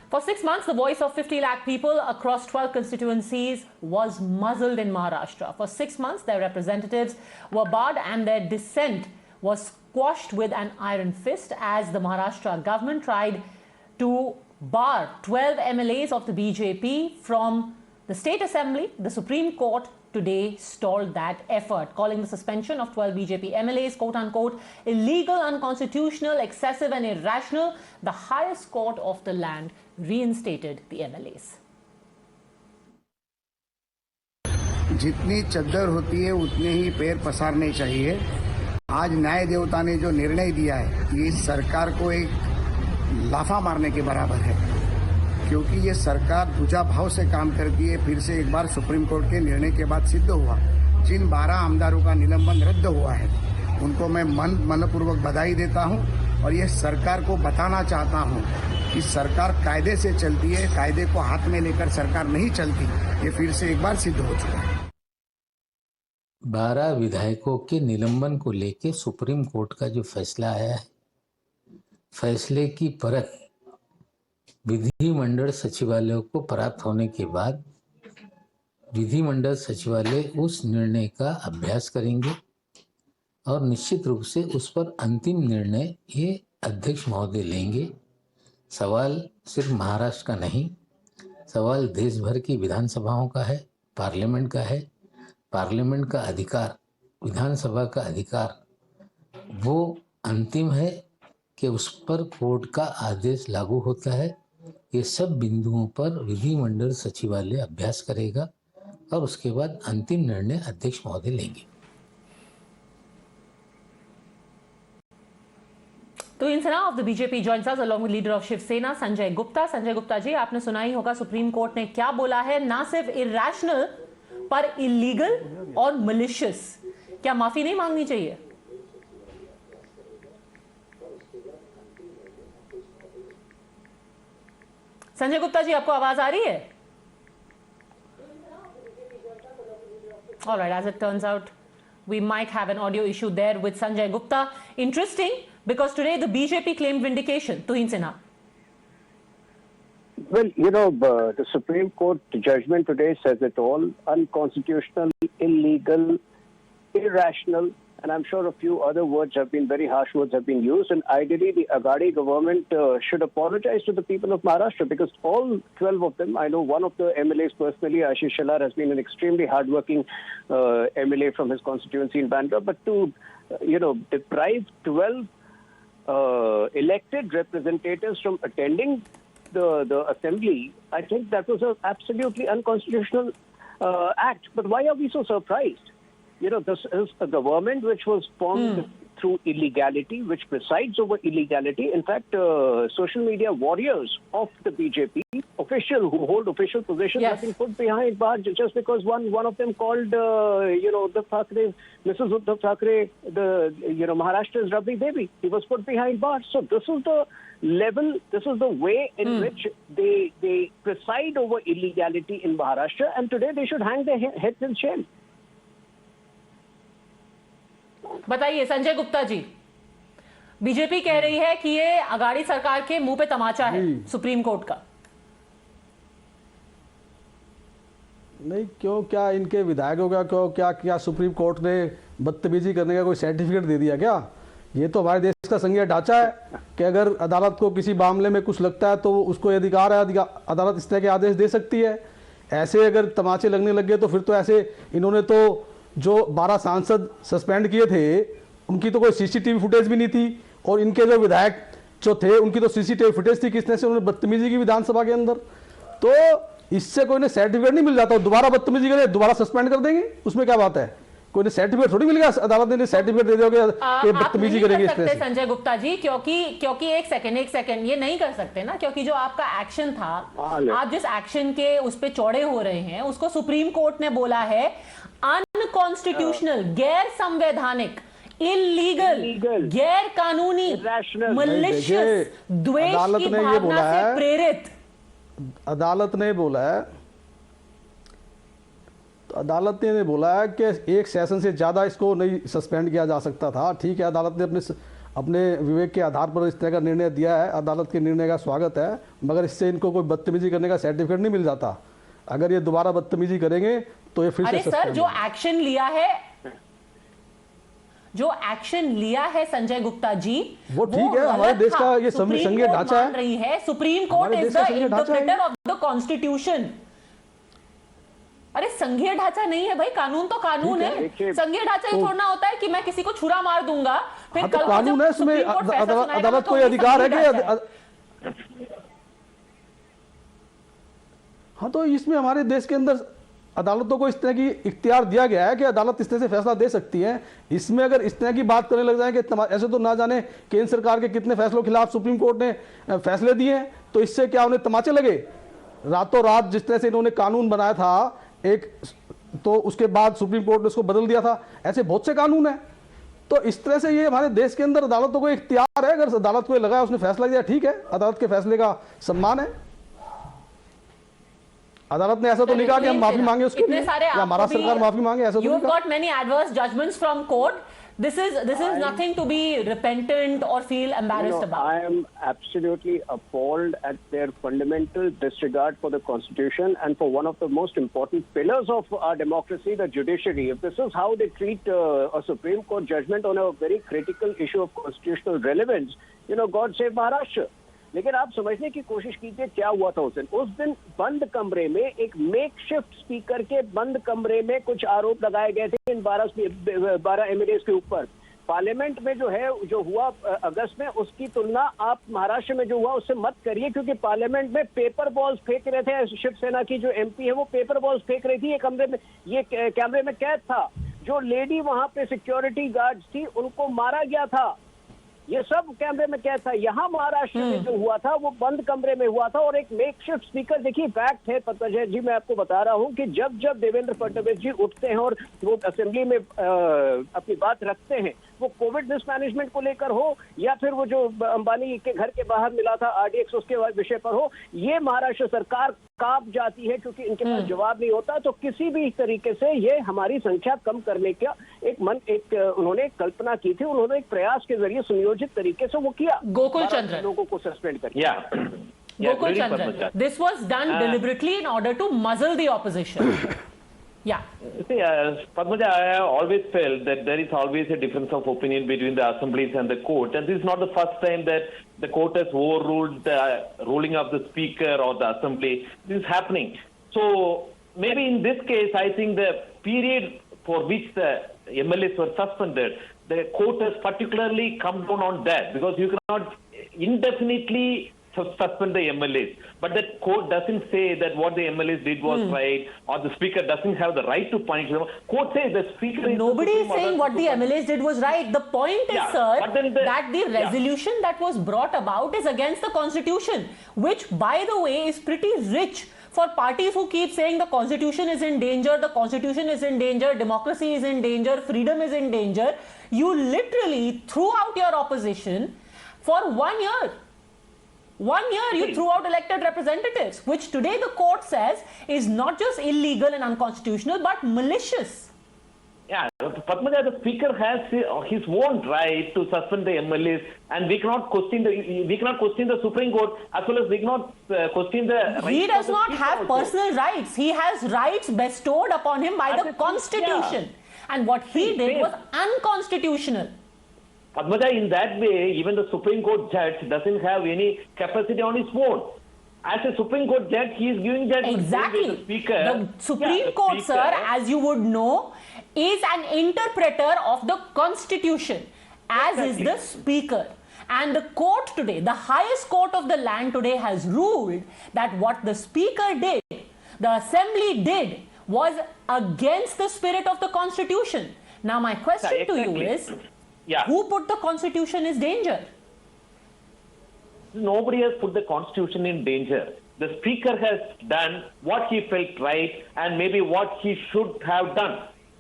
For 6 months, the voice of 50 lakh people across 12 constituencies was muzzled in Maharashtra. For 6 months, their representatives were barred and their dissent was quashed with an iron fist as the Maharashtra government tried to bar 12 MLAs of the BJP from the State Assembly. The Supreme Court today stalled that effort, calling the suspension of 12 BJP MLAs, quote-unquote, illegal, unconstitutional, excessive and irrational. The highest court of the land reinstated the MLAs. जितनी चद्दर होती है उतने ही पैर पसारने चाहिए। आज न्याय देवता ने जो निर्णय दिया है ये सरकार को एक लाफा मारने के बराबर है, क्योंकि ये सरकार दूजा भाव से काम करती है। फिर से एक बार सुप्रीम कोर्ट के निर्णय के बाद सिद्ध हुआ, जिन 12 आमदारों का निलंबन रद्द हुआ है उनको मैं मनपूर्वक बधाई देता हूं और ये सरकार को बताना चाहता हूं कि सरकार कायदे से चलती है, कायदे को हाथ में लेकर सरकार नहीं चलती। ये फिर से एक बार सिद्ध हो चुका है। 12 विधायकों के निलंबन को लेकर सुप्रीम कोर्ट का जो फैसला आया है, फैसले की परत विधिमंडल सचिवालय को प्राप्त होने के बाद विधिमंडल सचिवालय उस निर्णय का अभ्यास करेंगे और निश्चित रूप से उस पर अंतिम निर्णय ये अध्यक्ष महोदय लेंगे। सवाल सिर्फ महाराष्ट्र का नहीं, सवाल देश भर की विधानसभाओं का है, पार्लियामेंट का है। पार्लियामेंट का अधिकार, विधानसभा का अधिकार वो अंतिम है कि उस पर कोर्ट का आदेश लागू होता है। ये सब बिंदुओं पर विधिमंडल सचिवालय अभ्यास करेगा और उसके बाद अंतिम निर्णय अध्यक्ष महोदय लेंगे। Tuhin A Sinha of the BJP joins us along with leader of Shiv Sena, Sanjay Gupta. Sanjay Gupta जी, आपने सुना ही होगा सुप्रीम कोर्ट ने क्या बोला है, ना सिर्फ इर्रेशनल पर इलीगल और मलिशियस। क्या माफी नहीं मांगनी चाहिए? संजय गुप्ता जी, आपको आवाज आ रही है? All right, as it turns out, we might have an audio issue there with Sanjay Gupta. Interesting, because today the BJP claimed vindication. Tuhin A Sinha. Well, the Supreme Court judgment today says it all. Unconstitutional, illegal, irrational, and I'm sure a few other words have been, very harsh words have been used. And ideally, the Aghadi government should apologize to the people of Maharashtra, because all 12 of them, I know one of the MLAs personally, Ashish Shalar, has been an extremely hardworking MLA from his constituency in Bandra. But to, deprive 12 elected representatives from attending the assembly, I think that was an absolutely unconstitutional act. But why are we so surprised? This is a government which was formed through illegality, which presides over illegality. In fact, social media warriors of the BJP, official who hold official positions, have been put behind bars just because one of them called, Uddhav Thackeray, Mrs. Uddhav Thackeray, Maharashtra's Rabbi Devi. He was put behind bars. So this is the level, this is the way in which they preside over illegality in Maharashtra, and today they should hang their heads in shame. बताइए Sanjay Gupta ji, BJP कह रही है कि ये अगाड़ी सरकार के मुंह पे तमाचा है सुप्रीम कोर्ट का। नहीं, क्यों, क्या इनके विधायकों का क्या सुप्रीम कोर्ट ने बदतमीजी करने का कोई सर्टिफिकेट दे दिया क्या? ये तो हमारे देश का संघीय ढांचा है कि अगर अदालत को किसी मामले में कुछ लगता है तो उसको अधिकार है, अदालत इस तरह के आदेश दे सकती है। ऐसे अगर तमाचे लगने लग गए तो फिर तो ऐसे इन्होंने तो जो 12 सांसद सस्पेंड किए थे उनकी तो कोई सीसीटीवी फुटेज भी नहीं थी, और इनके जो विधायक जो थे उनकी तो सीसीटीवी फुटेज थी किसने से उन्होंने बदतमीजी की विधानसभा के अंदर। तो इससे कोई ने सर्टिफिकेट नहीं मिल जाता, दोबारा बदतमीजी करें दोबारा सस्पेंड कर देंगे, उसमें क्या बात है? कोई ने सर्टिफिकेट थोड़ी मिलेगा, अदालत ने सर्टिफिकेट दे दोगे कि बदतमीजी करेंगे इसमें। संजय गुप्ता जी, क्योंकि एक सेकंड ये नहीं कर सकते ना, क्योंकि जो आपका एक्शन था, आप जिस एक्शन के उस पे चौड़े हो रहे हैं उसको सुप्रीम कोर्ट ने बोला है अनकॉन्स्टिट्यूशनल, गैर संवैधानिक, इलीगल, गैर कानूनी, मलिशियस, द्वेष की भावना से प्रेरित। अदालत ने बोला है अदालत ने बोला है कि एक सेशन से ज्यादा इसको नहीं सस्पेंड किया जा सकता था। ठीक है, अदालत ने अपने विवेक के आधार पर इस तरह का निर्णय दिया है। अदालत के निर्णय का स्वागत है, मगर इससे इनको कोई बदतमीजी करने का सर्टिफिकेट नहीं मिल जाता। अगर ये दोबारा बदतमीजी करेंगे तो ये फिर से सर, जो एक्शन लिया है संजय गुप्ता जी, वो ठीक है। हमारे देश का ये संघीय ढांचा है। रही है supreme court is the interpreter of the constitution. अरे संघीय ढांचा नहीं है भाई, कानून तो कानून है। संघीय ढांचा ये थोड़ा होता है कि मैं किसी को छुरा मार दूंगा, फिर कल कानून है, उसमें अदालत को अधिकार है कि हाँ, तो इसमें हमारे देश के अंदर अदालतों को इस तरह की इख्तियार दिया गया है कि अदालत इस तरह से फैसला दे सकती है। इसमें अगर इस तरह की बात करने लग जाए कि ऐसे तो ना जाने केंद्र सरकार के कितने फैसलों के खिलाफ सुप्रीम कोर्ट ने फैसले दिए हैं, तो इससे क्या उन्हें तमाचे लगे? रातों रात जिस तरह से इन्होंने कानून बनाया था एक, तो उसके बाद सुप्रीम कोर्ट ने उसको बदल दिया था। ऐसे बहुत से कानून हैं। तो इस तरह से ये हमारे देश के अंदर अदालतों को इख्तियार है। अगर अदालत को लगा उसने फैसला दिया, ठीक है, अदालत के फैसले का सम्मान है। अदालत ने ऐसा तो नहीं कहा कि हम माफी मांगे उसके लिए या महाराष्ट्र सरकार माफी मांगे, ऐसा तो नहीं कहा। You've got many adverse judgments from court. This is nothing to be repentant or feel embarrassed about. I am absolutely appalled at their fundamental disregard for the Constitution and for one of the most important pillars of our democracy, the judiciary. If this is how they treat a Supreme Court judgment on a very critical issue of constitutional relevance, God save Maharashtra. लेकिन आप समझने की कोशिश कीजिए क्या हुआ था उस दिन बंद कमरे में, एक मेकशिफ्ट स्पीकर के बंद कमरे में कुछ आरोप लगाए गए थे इन 12 एमएलएस के ऊपर। पार्लियामेंट में जो हुआ अगस्त में, उसकी तुलना आप महाराष्ट्र में जो हुआ उससे मत करिए, क्योंकि पार्लियामेंट में पेपर बॉल्स फेंक रहे थे। शिव सेना की जो एमपी है वो पेपर बॉल्स फेंक रही थी। ये कैमरे में कैद था। जो लेडी वहां पे सिक्योरिटी गार्ड्स थी उनको मारा गया था। ये सब कैमरे में कैद था। यहाँ महाराष्ट्र में जो हुआ था वो बंद कमरे में हुआ था। और एक मेकशिफ्ट स्पीकर, देखिए फैक्ट है पद्मजा जी, मैं आपको बता रहा हूँ कि जब देवेंद्र फडणवीस जी उठते हैं और वो असेंबली में अपनी बात रखते हैं, वो कोविड मिसमैनेजमेंट को लेकर हो या फिर वो जो अंबानी के घर के बाहर मिला था आरडीएक्स उसके विषय पर हो, ये महाराष्ट्र सरकार कांप जाती है क्योंकि इनके पास जवाब नहीं होता। तो किसी भी तरीके से ये हमारी संख्या कम करने का उन्होंने कल्पना की थी। उन्होंने एक प्रयास के जरिए सुनियोजित तरीके से वो किया। गोकुल चंद्रन लोगों को सस्पेंड करके Gokul Chandran, this was done deliberately in order to muzzle the opposition. Yeah. See, Padmaja, I always felt that there is always a difference of opinion between the assemblies and the court, and this is not the first time that the court has overruled the ruling of the speaker or the assembly. This is happening. So maybe in this case, I think the period for which the MLAs were suspended, the court has particularly come down on that, because you cannot indefinitely suspend the MLAs. But that court doesn't say that what the MLAs did was right, or the speaker doesn't have the right to punish them. Court says the speaker is... Nobody is saying what the MLAs did was right. The point is, sir, that the resolution that was brought about is against the Constitution, which, by the way, is pretty rich for parties who keep saying the Constitution is in danger, the Constitution is in danger, democracy is in danger, freedom is in danger. You literally threw out your opposition for 1 year. 1 year you threw out elected representatives, which today the court says is not just illegal and unconstitutional, but malicious. Yeah, Padmaja, the speaker has his own right to suspend the MLAs, and we cannot question the Supreme Court, as well as we cannot question the rights. He does not have personal rights. He has rights bestowed upon him by the Constitution, and what he did was unconstitutional. Padmaja, in that way, even the Supreme Court judge doesn't have any capacity on his own. As a Supreme Court judge, he is giving judgment. Exactly. The Speaker, the Supreme Court, sir, as you would know, is an interpreter of the Constitution, as is the Speaker. And the court today, the highest court of the land today, has ruled that what the Speaker did, the Assembly did, was against the spirit of the Constitution. Now, my question to you is, who put the Constitution in danger? Nobody has put the Constitution in danger. The Speaker has done what he felt right and maybe what he should have done.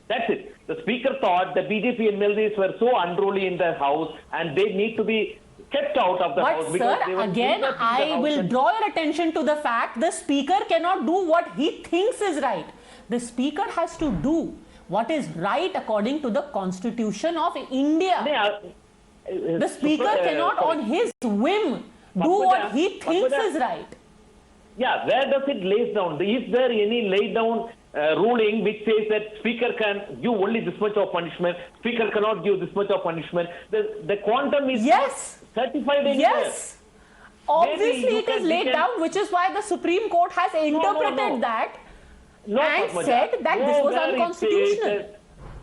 That's it. The Speaker thought the BJP MLAs were so unruly in the House and they need to be kept out of the House. But sir, again, I will draw your attention to the fact the Speaker cannot do what he thinks is right. The Speaker has to do what is right according to the Constitution of India. The Speaker cannot on his whim do what he thinks is right. Yeah, where does it lay down? Is there any laid down ruling which says that Speaker can give only this much of punishment, Speaker cannot give this much of punishment? The quantum is Yes. certified anywhere. Yes. Obviously, it is laid down, which is why the Supreme Court has interpreted that and said that this was unconstitutional.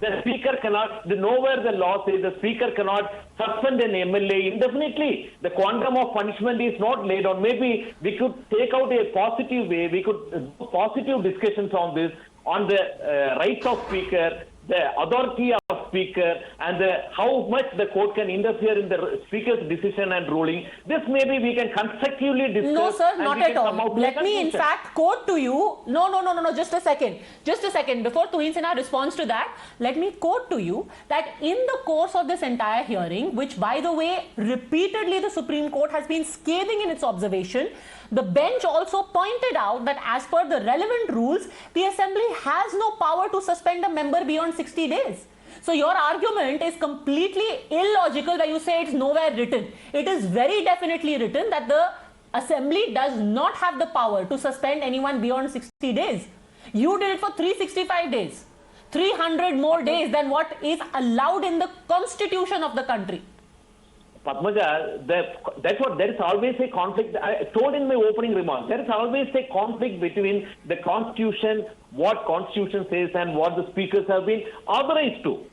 The Speaker cannot, nowhere the law says the Speaker cannot suspend an MLA indefinitely. The quantum of punishment is not laid on. Maybe we could take out a positive way, we could do positive discussions on this, on the rights of Speaker, the authority of Speaker, and how much the court can interfere in the Speaker's decision and ruling. This maybe we can constructively discuss. No, sir, not at all. Let me in fact quote to you. No, just a second. Just a second. Before Tuhin Sinha responds to that, let me quote to you that in the course of this entire hearing, which by the way, repeatedly the Supreme Court has been scathing in its observation, the bench also pointed out that as per the relevant rules, the Assembly has no power to suspend a member beyond 60 days. So your argument is completely illogical when you say it's nowhere written. It is very definitely written that the Assembly does not have the power to suspend anyone beyond 60 days. You did it for 365 days. 300 more days than what is allowed in the constitution of the country. Padmaja, that's what, there is always a conflict. I told in my opening remarks, there is always a conflict between the Constitution, what Constitution says, and what the speakers have been authorized to.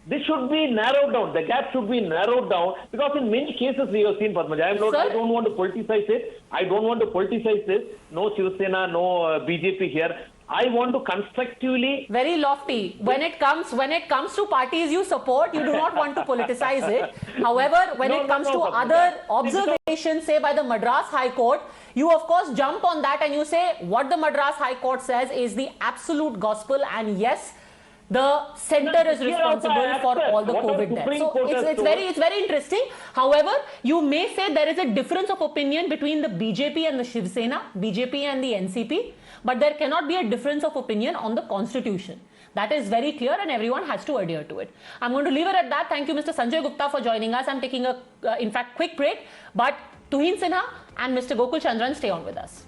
This should be narrowed down. The gap should be narrowed down, because in many cases we have seen, Padmaja, I don't want to politicize it. I don't want to politicize this. No Shiv Sena, no BJP here. I want to constructively... Very lofty. When it comes to parties you support, you do not want to politicize it. However, when it comes to other observations, say by the Madras High Court, you of course jump on that and you say what the Madras High Court says is the absolute gospel, and yes, the center is responsible for all the COVID deaths. So it's very interesting. However, you may say there is a difference of opinion between the BJP and the Shiv Sena, BJP and the NCP, but there cannot be a difference of opinion on the Constitution. That is very clear and everyone has to adhere to it. I'm going to leave it at that. Thank you, Mr. Sanjay Gupta, for joining us. I'm taking a, in fact, quick break, but Tuhin Sinha and Mr. Gokul Chandran stay on with us.